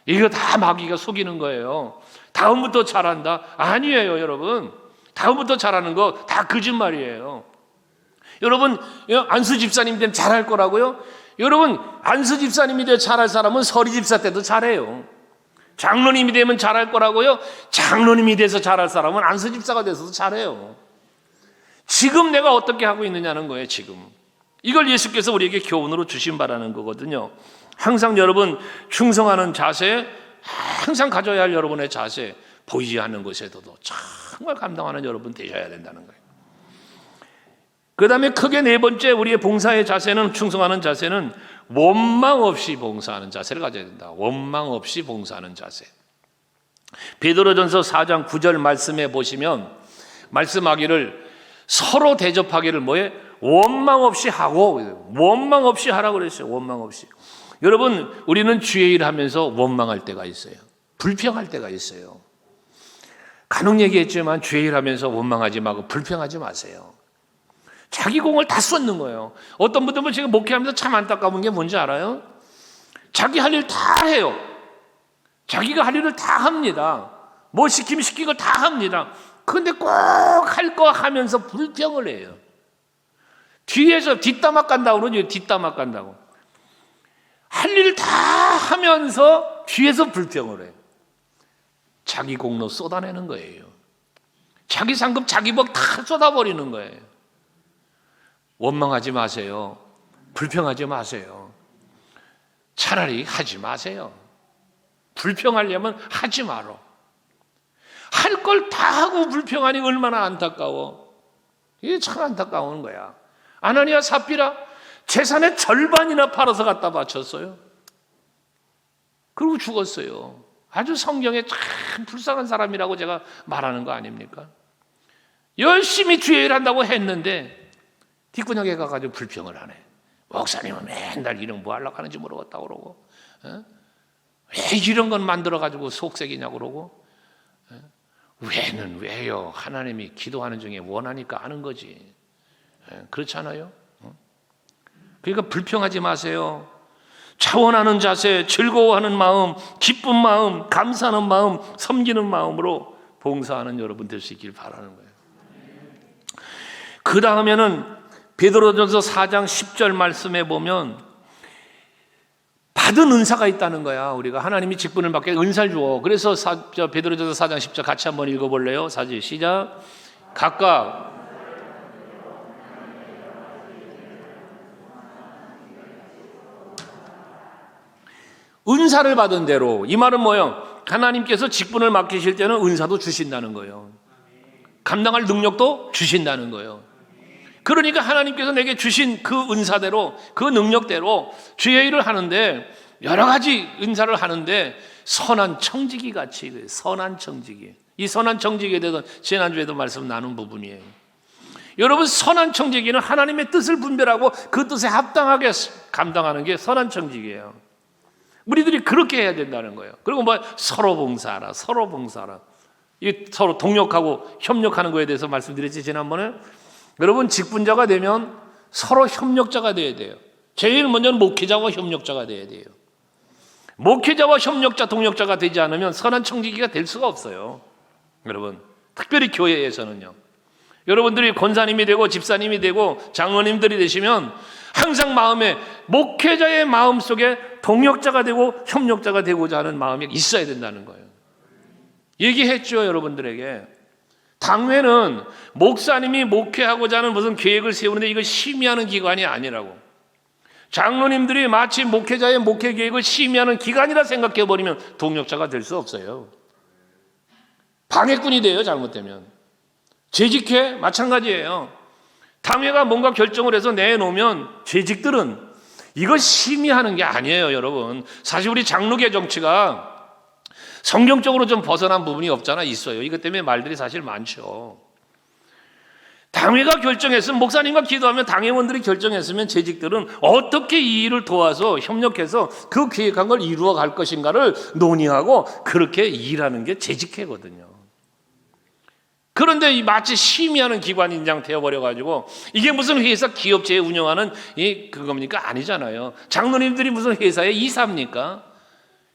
이거 다 마귀가 속이는 거예요. 다음부터 잘한다? 아니에요, 여러분. 다음부터 잘하는 거 다 거짓말이에요. 여러분, 안수 집사님 되면 잘할 거라고요? 여러분, 안수 집사님이 되면 잘할 사람은 서리 집사 때도 잘해요. 장로님이 되면 잘할 거라고요? 장로님이 돼서 잘할 사람은 안수 집사가 돼서도 잘해요. 지금 내가 어떻게 하고 있느냐는 거예요, 지금. 이걸 예수께서 우리에게 교훈으로 주신 바라는 거거든요. 항상 여러분 충성하는 자세, 항상 가져야 할 여러분의 자세, 보이지 않는 것에서도 정말 감당하는 여러분 되셔야 된다는 거예요. 그 다음에 크게 네 번째 우리의 봉사의 자세는, 충성하는 자세는 원망 없이 봉사하는 자세를 가져야 된다. 원망 없이 봉사하는 자세. 베드로전서 4장 9절 말씀에 보시면 말씀하기를 서로 대접하기를 뭐에? 원망 없이 하고, 원망 없이 하라고 그랬어요. 원망 없이. 여러분, 우리는 주의 일을 하면서 원망할 때가 있어요. 불평할 때가 있어요. 간혹 얘기했지만 주의 일을 하면서 원망하지 말고 불평하지 마세요. 자기 공을 다 쏟는 거예요. 어떤 분들은 지금 목회하면서 참 안타까운 게 뭔지 알아요? 자기 할 일 다 해요. 자기가 할 일을 다 합니다. 뭐 시키면 시킨 거 다 합니다. 그런데 꼭 할 거 하면서 불평을 해요. 뒤에서 뒷담화 깐다고 그러죠. 뒷담화 깐다고. 할 일 다 하면서 뒤에서 불평을 해요. 자기 공로 쏟아내는 거예요. 자기 상급, 자기 복 다 쏟아버리는 거예요. 원망하지 마세요. 불평하지 마세요. 차라리 하지 마세요. 불평하려면 하지 마라. 할 걸 다 하고 불평하니 얼마나 안타까워. 이게 참 안타까운 거야. 아나니아 삽비라 재산의 절반이나 팔아서 갖다 바쳤어요. 그리고 죽었어요. 아주 성경에 참 불쌍한 사람이라고 제가 말하는 거 아닙니까? 열심히 주의 일 한다고 했는데 뒷구녕에 가가지고 불평을 하네. 목사님은 맨날 이런 뭐 하려고 하는지 모르겠다고 그러고, 왜 이런 건 만들어가지고 속색이냐고 그러고, 왜는 왜요? 하나님이 기도하는 중에 원하니까 하는 거지. 그렇지 않아요? 그러니까 불평하지 마세요. 차원하는 자세, 즐거워하는 마음, 기쁜 마음, 감사하는 마음, 섬기는 마음으로 봉사하는 여러분 될 수 있길 바라는 거예요. 그 다음에는 베드로전서 4장 10절 말씀에 보면 받은 은사가 있다는 거야. 우리가 하나님이 직분을 받게 은사를 주어. 그래서 베드로전서 4장 10절 같이 한번 읽어볼래요? 사지 시작. 각각 은사를 받은 대로. 이 말은 뭐예요? 하나님께서 직분을 맡기실 때는 은사도 주신다는 거예요. 감당할 능력도 주신다는 거예요. 그러니까 하나님께서 내게 주신 그 은사대로, 그 능력대로 주의 일을 하는데, 여러 가지 은사를 하는데 선한 청지기 같이, 선한 청지기. 이 선한 청지기에 대해서 지난주에도 말씀 나눈 부분이에요. 여러분, 선한 청지기는 하나님의 뜻을 분별하고 그 뜻에 합당하게 감당하는 게 선한 청지기예요. 우리들이 그렇게 해야 된다는 거예요. 그리고 뭐 서로 봉사하라, 서로 봉사하라. 이 서로 동력하고 협력하는 거에 대해서 말씀드렸지 지난번에. 여러분, 직분자가 되면 서로 협력자가 돼야 돼요. 제일 먼저는 목회자와 협력자가 돼야 돼요. 목회자와 협력자, 동력자가 되지 않으면 선한 청지기가 될 수가 없어요. 여러분, 특별히 교회에서는요. 여러분들이 권사님이 되고 집사님이 되고 장로님들이 되시면 항상 마음에, 목회자의 마음 속에 동력자가 되고 협력자가 되고자 하는 마음이 있어야 된다는 거예요. 얘기했죠, 여러분들에게. 당회는 목사님이 목회하고자 하는 무슨 계획을 세우는데 이걸 심의하는 기관이 아니라고. 장로님들이 마치 목회자의 목회 계획을 심의하는 기관이라 생각해버리면 동력자가 될 수 없어요. 방해꾼이 돼요, 잘못되면. 재직회 마찬가지예요. 당회가 뭔가 결정을 해서 내놓으면 재직들은 이걸 심의하는 게 아니에요, 여러분. 사실 우리 장로계 정치가 성경적으로 좀 벗어난 부분이 없잖아, 있어요. 이것 때문에 말들이 사실 많죠. 당회가 결정했으면, 목사님과 기도하면 당회원들이 결정했으면 재직들은 어떻게 이 일을 도와서 협력해서 그 계획한 걸 이루어 갈 것인가를 논의하고 그렇게 일하는 게 재직회거든요. 그런데 마치 심의하는 기관인 양 되어버려가지고 이게 무슨 회사 기업체 운영하는 그겁니까? 아니잖아요. 장로님들이 무슨 회사의 이사입니까?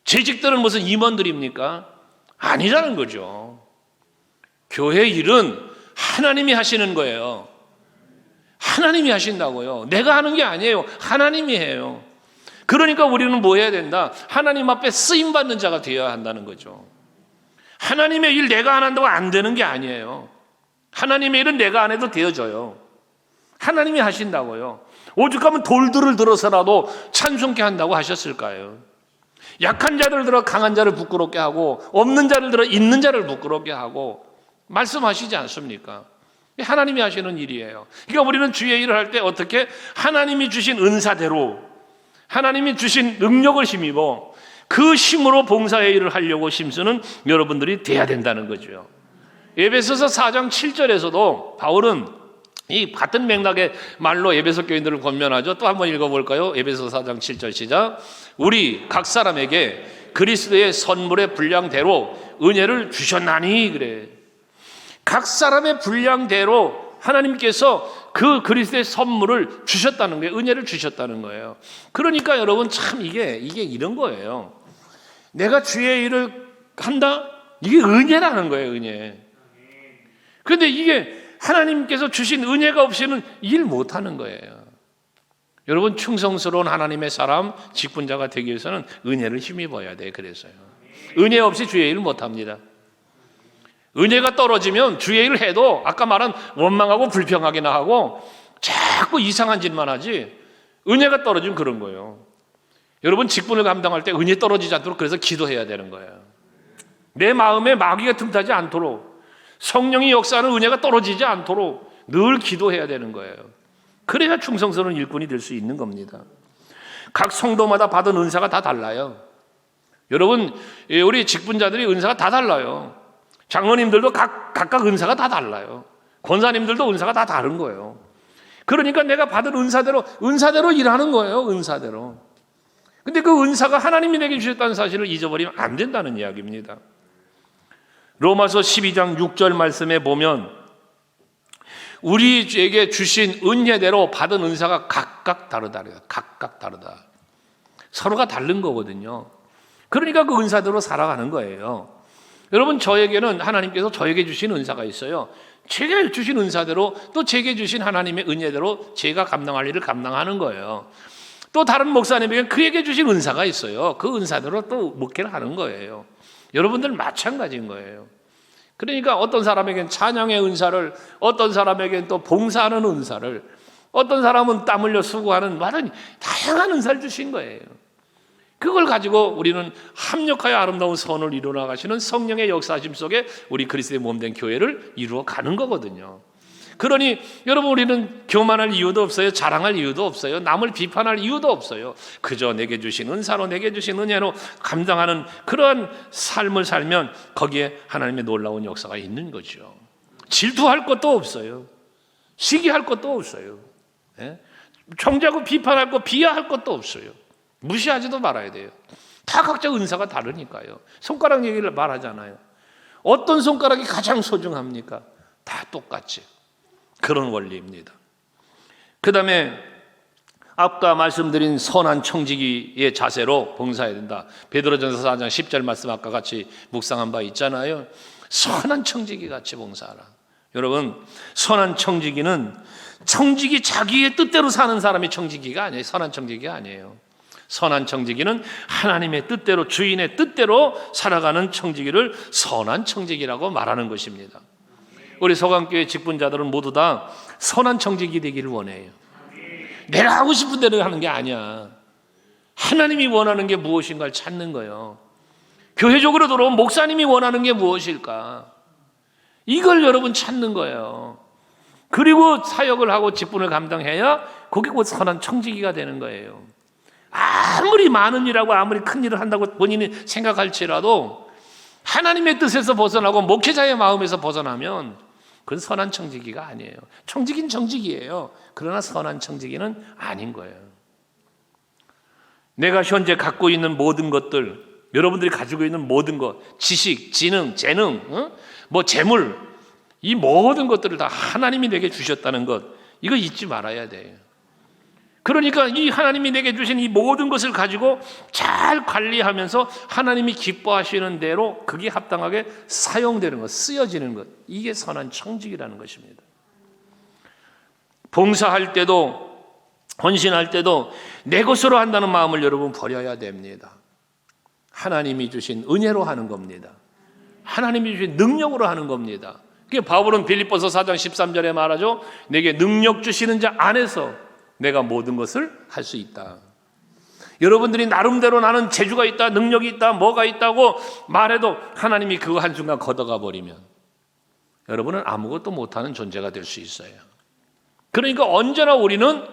재직들은 무슨 임원들입니까? 아니라는 거죠. 교회 일은 하나님이 하시는 거예요. 하나님이 하신다고요. 내가 하는 게 아니에요. 하나님이 해요. 그러니까 우리는 뭐 해야 된다? 하나님 앞에 쓰임받는 자가 되어야 한다는 거죠. 하나님의 일 내가 안 한다고 안 되는 게 아니에요. 하나님의 일은 내가 안 해도 되어져요. 하나님이 하신다고요. 오죽하면 돌들을 들어서라도 찬송케 한다고 하셨을까요? 약한 자를 들어 강한 자를 부끄럽게 하고 없는 자를 들어 있는 자를 부끄럽게 하고 말씀하시지 않습니까? 하나님이 하시는 일이에요. 그러니까 우리는 주의 일을 할 때 어떻게 하나님이 주신 은사대로 하나님이 주신 능력을 힘입어 그 힘으로 봉사의 일을 하려고 힘쓰는 여러분들이 돼야 된다는 거죠. 에베소서 4장 7절에서도 바울은 이 같은 맥락의 말로 에베소 교인들을 권면하죠. 또 한번 읽어볼까요? 에베소서 4장 7절 시작. 우리 각 사람에게 그리스도의 선물의 분량대로 은혜를 주셨나니 그래. 각 사람의 분량대로 하나님께서 그 그리스도의 선물을 주셨다는 거예요. 은혜를 주셨다는 거예요. 그러니까 여러분 참 이게 이런 거예요. 내가 주의 일을 한다? 이게 은혜라는 거예요, 은혜. 그런데 이게 하나님께서 주신 은혜가 없이는 일 못하는 거예요. 여러분 충성스러운 하나님의 사람, 직분자가 되기 위해서는 은혜를 힘입어야 돼. 그래서요. 은혜 없이 주의 일을 못합니다. 은혜가 떨어지면 주의 일을 해도 아까 말한 원망하고 불평하기나 하고 자꾸 이상한 짓만 하지 은혜가 떨어지면 그런 거예요. 여러분 직분을 감당할 때 은혜 떨어지지 않도록 그래서 기도해야 되는 거예요. 내 마음에 마귀가 틈타지 않도록 성령이 역사하는 은혜가 떨어지지 않도록 늘 기도해야 되는 거예요. 그래야 충성스러운 일꾼이 될 수 있는 겁니다. 각 성도마다 받은 은사가 다 달라요. 여러분 우리 직분자들이 은사가 다 달라요. 장로님들도 각각 은사가 다 달라요. 권사님들도 은사가 다 다른 거예요. 그러니까 내가 받은 은사대로 일하는 거예요. 은사대로. 근데 그 은사가 하나님이 내게 주셨다는 사실을 잊어버리면 안 된다는 이야기입니다. 로마서 12장 6절 말씀에 보면 우리에게 주신 은혜대로 받은 은사가 각각 다르다. 각각 다르다. 서로가 다른 거거든요. 그러니까 그 은사대로 살아가는 거예요. 여러분, 저에게는 하나님께서 저에게 주신 은사가 있어요. 제게 주신 은사대로 또 제게 주신 하나님의 은혜대로 제가 감당할 일을 감당하는 거예요. 또 다른 목사님에게 그에게 주신 은사가 있어요. 그 은사대로 또 목회를 하는 거예요. 여러분들 마찬가지인 거예요. 그러니까 어떤 사람에겐 찬양의 은사를, 어떤 사람에겐 또 봉사하는 은사를, 어떤 사람은 땀 흘려 수고하는 많은 다양한 은사를 주신 거예요. 그걸 가지고 우리는 합력하여 아름다운 선을 이루어 나가시는 성령의 역사심 속에 우리 그리스도의 몸된 교회를 이루어 가는 거거든요. 그러니 여러분, 우리는 교만할 이유도 없어요. 자랑할 이유도 없어요. 남을 비판할 이유도 없어요. 그저 내게 주신 은사로, 내게 주신 은혜로 감당하는 그러한 삶을 살면 거기에 하나님의 놀라운 역사가 있는 거죠. 질투할 것도 없어요. 시기할 것도 없어요. 정죄하고 비판할 것, 비하할 것도 없어요. 무시하지도 말아야 돼요. 다 각자 은사가 다르니까요. 손가락 얘기를 말하잖아요. 어떤 손가락이 가장 소중합니까? 다 똑같이. 그런 원리입니다. 그 다음에 아까 말씀드린 선한 청지기의 자세로 봉사해야 된다. 베드로전서 4장 10절 말씀 아까 같이 묵상한 바 있잖아요. 선한 청지기 같이 봉사하라. 여러분, 선한 청지기는 청지기 자기의 뜻대로 사는 사람이 청지기가 아니에요. 선한 청지기가 아니에요. 선한 청지기는 하나님의 뜻대로, 주인의 뜻대로 살아가는 청지기를 선한 청지기라고 말하는 것입니다. 우리 서강교회 직분자들은 모두 다 선한 청지기 되기를 원해요. 내가 하고 싶은 대로 하는 게 아니야. 하나님이 원하는 게 무엇인가를 찾는 거예요. 교회적으로 들어온 목사님이 원하는 게 무엇일까? 이걸 여러분 찾는 거예요. 그리고 사역을 하고 직분을 감당해야 그게 곧 선한 청지기가 되는 거예요. 아무리 많은 일하고 아무리 큰 일을 한다고 본인이 생각할지라도 하나님의 뜻에서 벗어나고 목회자의 마음에서 벗어나면 그건 선한 청지기가 아니에요. 청지기는 청지기예요. 그러나 선한 청지기는 아닌 거예요. 내가 현재 갖고 있는 모든 것들, 여러분들이 가지고 있는 모든 것, 지식, 지능, 재능, 재물, 이 모든 것들을 다 하나님이 내게 주셨다는 것, 이거 잊지 말아야 돼요. 그러니까 이 하나님이 내게 주신 이 모든 것을 가지고 잘 관리하면서 하나님이 기뻐하시는 대로 그게 합당하게 사용되는 것, 쓰여지는 것, 이게 선한 청지기라는 것입니다. 봉사할 때도, 헌신할 때도 내 것으로 한다는 마음을 여러분 버려야 됩니다. 하나님이 주신 은혜로 하는 겁니다. 하나님이 주신 능력으로 하는 겁니다. 그게 바울은 빌립보서 4장 13절에 말하죠. 내게 능력 주시는 자 안에서 내가 모든 것을 할 수 있다. 여러분들이 나름대로 나는 재주가 있다, 능력이 있다, 뭐가 있다고 말해도 하나님이 그거 한순간 걷어가 버리면 여러분은 아무것도 못하는 존재가 될 수 있어요. 그러니까 언제나 우리는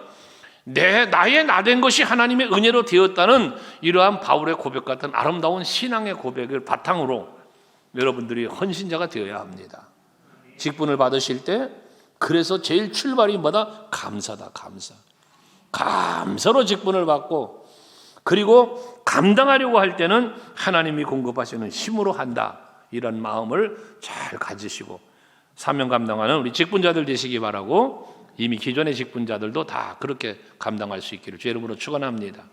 나의 나된 것이 하나님의 은혜로 되었다는 이러한 바울의 고백 같은 아름다운 신앙의 고백을 바탕으로 여러분들이 헌신자가 되어야 합니다. 직분을 받으실 때 그래서 제일 출발이 뭐다? 감사다, 감사. 감사로 직분을 받고, 그리고 감당하려고 할 때는 하나님이 공급하시는 힘으로 한다, 이런 마음을 잘 가지시고 사명 감당하는 우리 직분자들 되시기 바라고, 이미 기존의 직분자들도 다 그렇게 감당할 수 있기를 주의 이름으로 축원합니다.